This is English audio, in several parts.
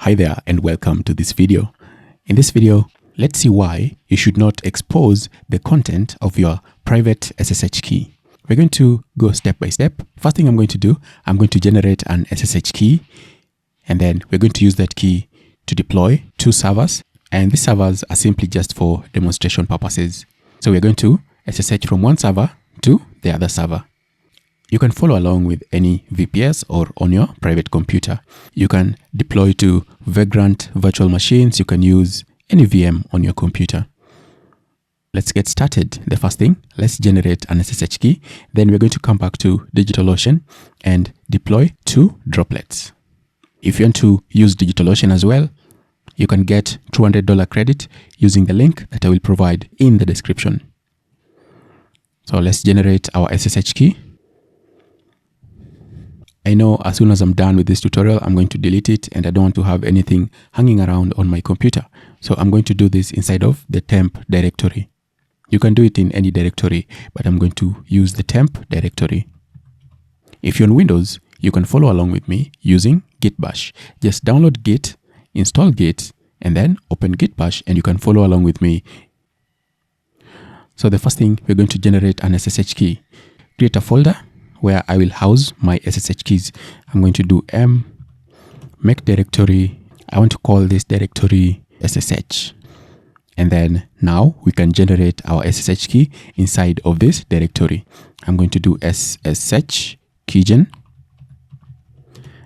Hi there and welcome to this video. In this video, let's see why you should not expose the content of your private SSH key. We're going to go step by step. First thing I'm going to do, I'm going to generate an SSH key, and then we're going to use that key to deploy 2 servers. And these servers are simply just for demonstration purposes. So we're going to SSH from one server to the other server. You can follow along with any VPS or on your private computer. You can deploy to Vagrant virtual machines. You can use any VM on your computer. Let's get started. The first thing, let's generate an SSH key. Then we're going to come back to DigitalOcean and deploy 2 droplets. If you want to use DigitalOcean as well, you can get $200 credit using the link that I will provide in the description. So let's generate our SSH key. I know as soon as I'm done with this tutorial, I'm going to delete it, and I don't want to have anything hanging around on my computer. So I'm going to do this inside of the temp directory. You can do it in any directory, but I'm going to use the temp directory. If you're on Windows, you can follow along with me using Git Bash. Just download Git, install Git, and then open Git Bash, and you can follow along with me. So the first thing, we're going to generate an SSH key. Create a folder where I will house my SSH keys. I'm going to do make directory. I want to call this directory SSH. And then now we can generate our SSH key inside of this directory. I'm going to do SSH keygen.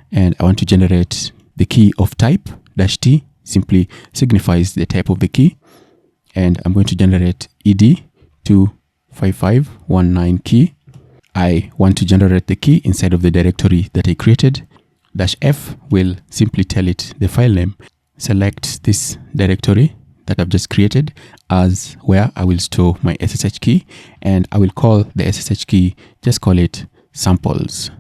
And I want to generate the key of type -t, simply signifies the type of the key. And I'm going to generate ed25519 key. I want to generate the key inside of the directory that I created. -f will simply tell it the file name. Select this directory that I've just created as where I will store my SSH key, and I will call the SSH key, just call it samples.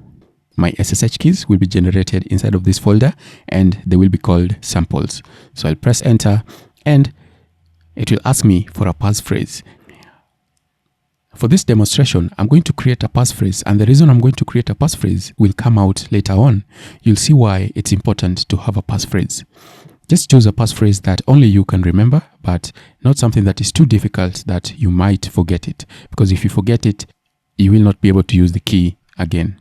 My SSH keys will be generated inside of this folder, and they will be called samples. So I'll press enter, and it will ask me for a passphrase. For this demonstration, I'm going to create a passphrase, and the reason I'm going to create a passphrase will come out later on. You'll see why it's important to have a passphrase. Just choose a passphrase that only you can remember, but not something that is too difficult that you might forget it. Because if you forget it, you will not be able to use the key again.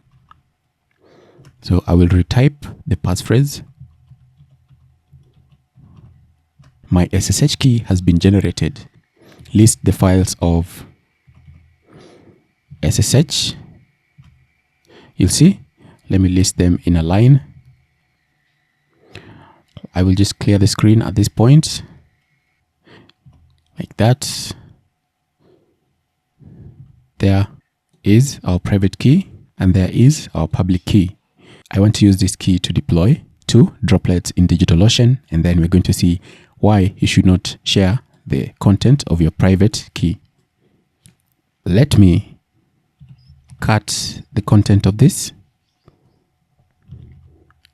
So I will retype the passphrase. My SSH key has been generated. List the files of SSH. You'll see, let me list them in a line. I will just clear the screen at this point, like that. There is our private key, and there is our public key. I want to use this key to deploy 2 droplets in DigitalOcean, and then we're going to see why you should not share the content of your private key. Let me cut the content of this,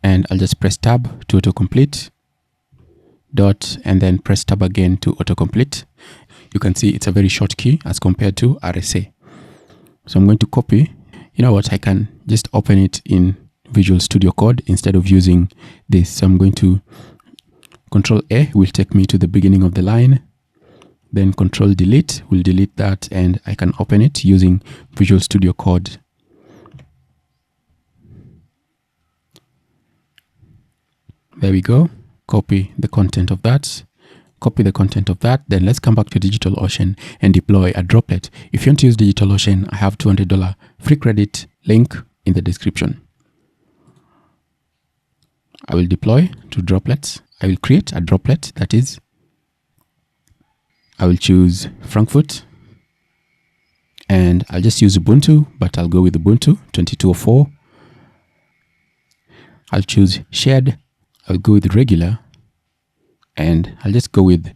and I'll just press tab to autocomplete, and then press tab again to autocomplete. You can see it's a very short key as compared to RSA. So I'm going to copy. You know what, I can just open it in Visual Studio Code instead of using this. So I'm going to Control A will take me to the beginning of the line. Then Control Delete will delete that, and I can open it using Visual Studio Code. There we go. Copy the content of that. Copy the content of that. Then let's come back to DigitalOcean and deploy a droplet. If you want to use DigitalOcean, I have $200 free credit link in the description. I will deploy 2 droplets. I will create a droplet, that is, I will choose Frankfurt, and I'll just use Ubuntu, but I'll go with Ubuntu 2204. I'll choose shared, I'll go with regular, and I'll just go with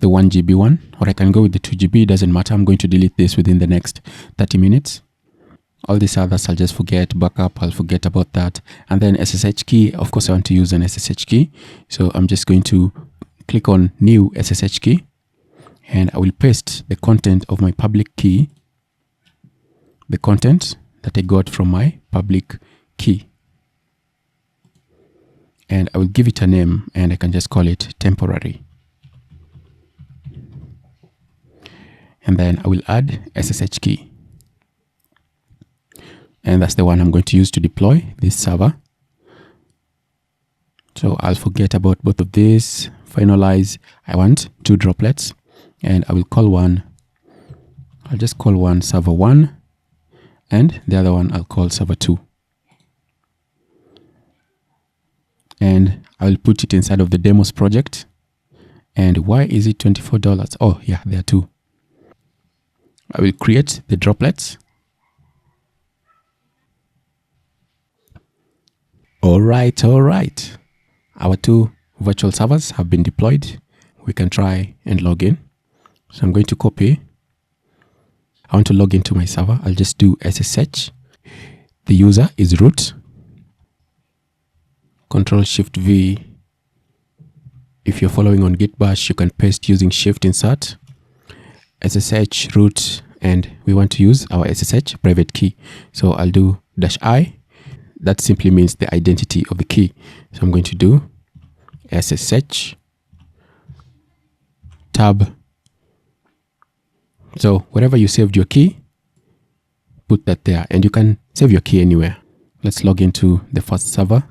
the 1 GB one, or I can go with the 2 GB, doesn't matter. I'm going to delete this within the next 30 minutes. All these others I'll just forget. Backup, I'll forget about that. And then SSH key, of course I want to use an SSH key. So I'm just going to click on new SSH key, and I will paste the content of my public key, the content that I got from my public key. and I will give it a name, and I can just call it temporary. And then I will add SSH key. And that's the one I'm going to use to deploy this server. So I'll forget about both of these. Finalize. I want 2 droplets, and I will call one. I'll just call one server 1, and the other one I'll call server 2. And I will put it inside of the demos project. And why is it $24? Oh yeah, there are 2. I will create the droplets. All right. Our 2 virtual servers have been deployed. We can try and log in. So I'm going to copy. I want to log into my server. I'll just do SSH. The user is root. Control-Shift-V. If you're following on Git Bash, you can paste using Shift Insert. SSH root, and we want to use our SSH private key. So I'll do -I. That simply means the identity of the key. So I'm going to do SSH tab. So wherever you saved your key, put that there, and you can save your key anywhere. Let's log into the first server.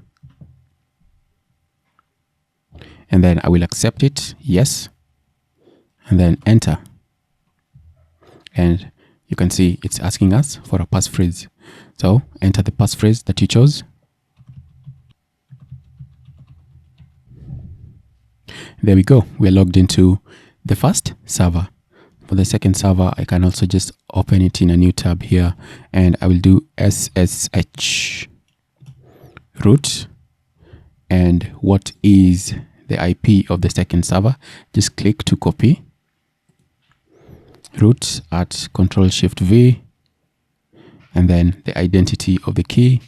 And then I will accept it, yes, and then enter. And you can see it's asking us for a passphrase. So enter the passphrase that you chose. There we go. We're logged into the first server. For the second server, I can also just open it in a new tab here, and I will do SSH root. And what is the IP of the second server? Just click to copy. Root at Control-Shift-V, and then the identity of the key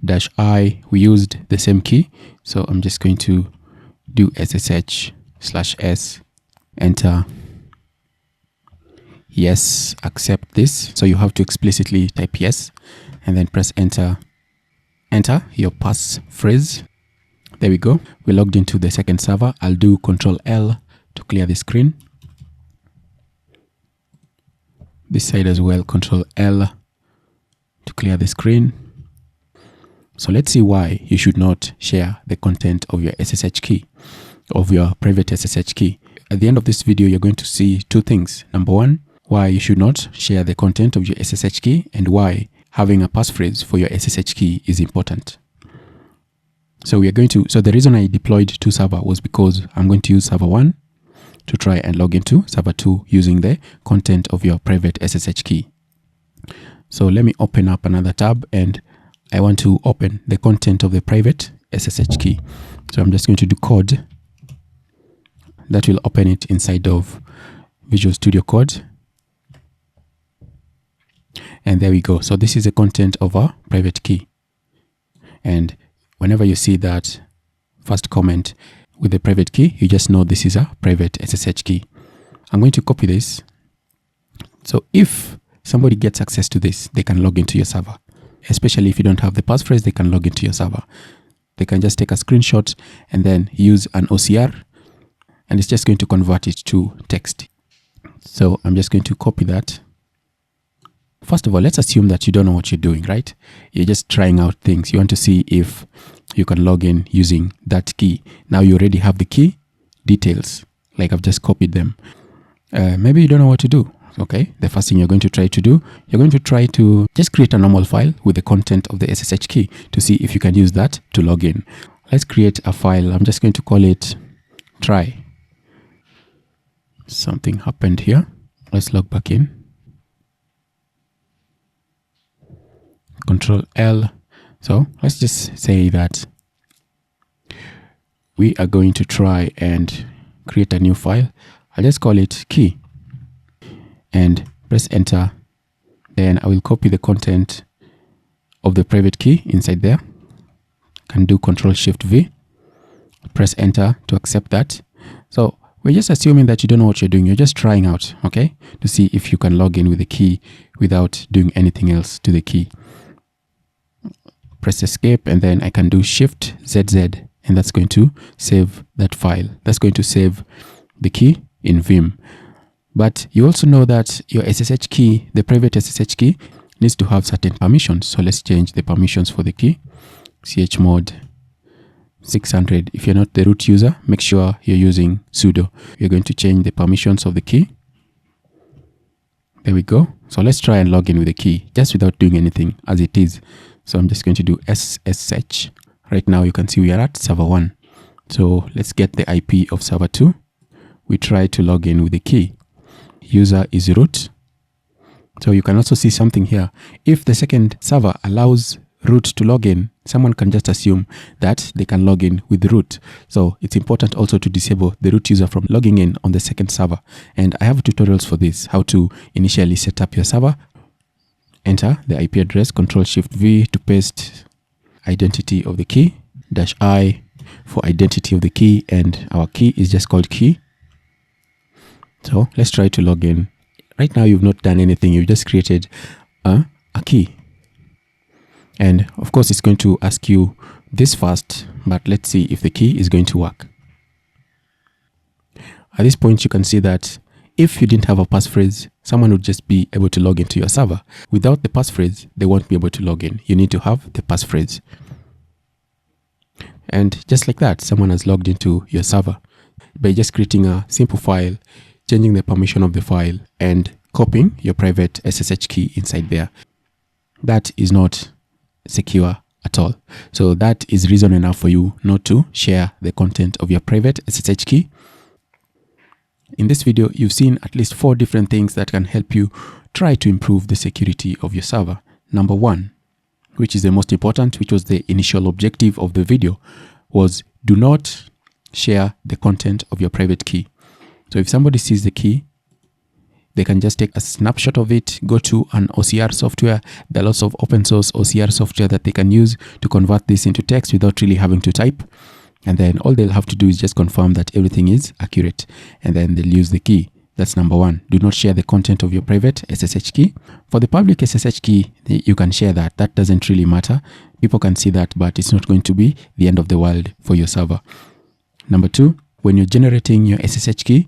-I. We used the same key, so I'm just going to do SSH/s, enter. Yes, accept this. So you have to explicitly type yes, and then press enter. Enter your passphrase. There we go. We logged into the second server. I'll do Control-L to clear the screen. This side as well, Control-L to clear the screen. So let's see why you should not share the content of your SSH key, of your private SSH key. At the end of this video, you're going to see 2 things. Number 1, why you should not share the content of your SSH key, and why having a passphrase for your SSH key is important. So the reason I deployed 2 servers was because I'm going to use server 1 to try and log into server 2 using the content of your private SSH key. So let me open up another tab, and I want to open the content of the private SSH key. So I'm just going to do code. That will open it inside of Visual Studio Code. And there we go. So this is the content of our private key. And whenever you see that first comment with the private key, you just know this is a private SSH key. I'm going to copy this. So if somebody gets access to this, they can log into your server. Especially if you don't have the passphrase, they can log into your server. They can just take a screenshot and then use an OCR, and it's just going to convert it to text. So I'm just going to copy that. First of all, let's assume that you don't know what you're doing, right? You're just trying out things. You want to see if you can log in using that key. Now you already have the key details, like I've just copied them. Maybe you don't know what to do. Okay, the first thing you're going to try to do, you're going to try to just create a normal file with the content of the SSH key to see if you can use that to log in. Let's create a file. I'm just going to call it try. Something happened here. Let's log back in. Control-L. So let's just say that we are going to try and create a new file. I'll just call it key and press enter. Then I will copy the content of the private key inside there. Can do Control-Shift-V. Press enter to accept that. So we're just assuming that you don't know what you're doing. You're just trying out, okay, to see if you can log in with the key without doing anything else to the key. press escape, and then I can do Shift ZZ, and that's going to save that file. That's going to save the key in Vim. But you also know that your SSH key, the private SSH key, needs to have certain permissions. So let's change the permissions for the key. chmod 600. If you're not the root user, make sure you're using sudo. You're going to change the permissions of the key. There we go. So let's try and log in with the key just without doing anything as it is. So I'm just going to do SSH. Right now you can see we are at server 1. So let's get the IP of server 2. We try to log in with the key. User is root. So you can also see something here. If the second server allows root to log in, someone can just assume that they can log in with the root. So it's important also to disable the root user from logging in on the second server. And I have tutorials for this, how to initially set up your server. Enter the IP address, Ctrl+Shift+V to paste identity of the key, -I for identity of the key, and our key is just called key. So let's try to log in. Right now you've not done anything, you've just created a key. And of course it's going to ask you this first, but let's see if the key is going to work. At this point you can see that if you didn't have a passphrase, someone would just be able to log into your server. Without the passphrase, they won't be able to log in. You need to have the passphrase. And just like that, someone has logged into your server by just creating a simple file, changing the permission of the file, and copying your private SSH key inside there. That is not secure at all. So that is reason enough for you not to share the content of your private SSH key. In this video, you've seen at least 4 different things that can help you try to improve the security of your server. Number 1, which is the most important, which was the initial objective of the video, was do not share the content of your private key. So if somebody sees the key, they can just take a snapshot of it, go to an OCR software. There are lots of open source OCR software that they can use to convert this into text without really having to type. And then all they'll have to do is just confirm that everything is accurate, and then they'll use the key. That's number 1. Do not share the content of your private SSH key. For the public SSH key, you can share that. That doesn't really matter. People can see that, but it's not going to be the end of the world for your server. Number 2, when you're generating your SSH key,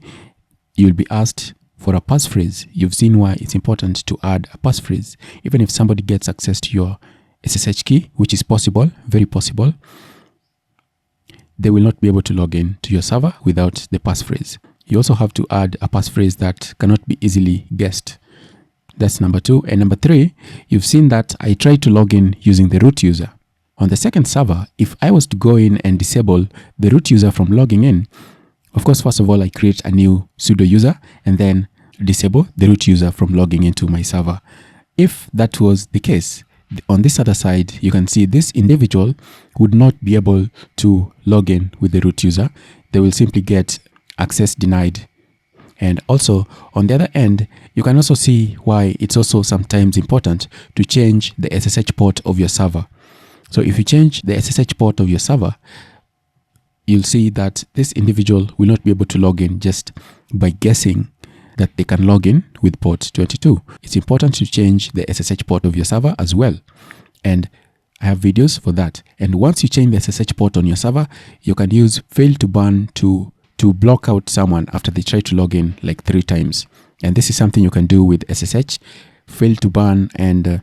you'll be asked for a passphrase. You've seen why it's important to add a passphrase. Even if somebody gets access to your SSH key, which is possible, very possible, they will not be able to log in to your server without the passphrase. You also have to add a passphrase that cannot be easily guessed. That's number 2. And number 3, you've seen that I tried to log in using the root user. On the second server, if I was to go in and disable the root user from logging in, of course, first of all, I create a new sudo user and then disable the root user from logging into my server. If that was the case, on this other side, you can see this individual would not be able to log in with the root user. They will simply get access denied. And also on the other end, you can also see why it's also sometimes important to change the SSH port of your server. So if you change the SSH port of your server, you'll see that this individual will not be able to log in just by guessing that they can log in with port 22. It's important to change the SSH port of your server as well. And I have videos for that. And once you change the SSH port on your server, you can use fail to ban to block out someone after they try to log in like 3 times. And this is something you can do with SSH, fail to ban, and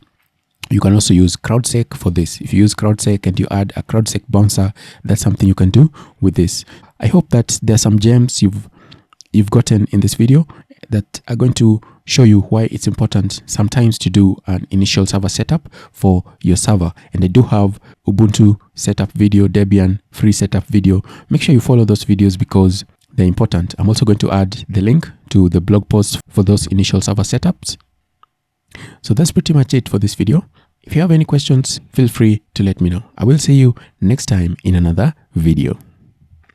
you can also use CrowdSec for this. If you use CrowdSec and you add a CrowdSec bouncer, that's something you can do with this. I hope that there are some gems you've gotten in this video that are going to show you why it's important sometimes to do an initial server setup for your server. And I do have Ubuntu setup video, Debian free setup video. Make sure you follow those videos because they're important. I'm also going to add the link to the blog post for those initial server setups. So that's pretty much it for this video. If you have any questions, feel free to let me know. I will see you next time in another video.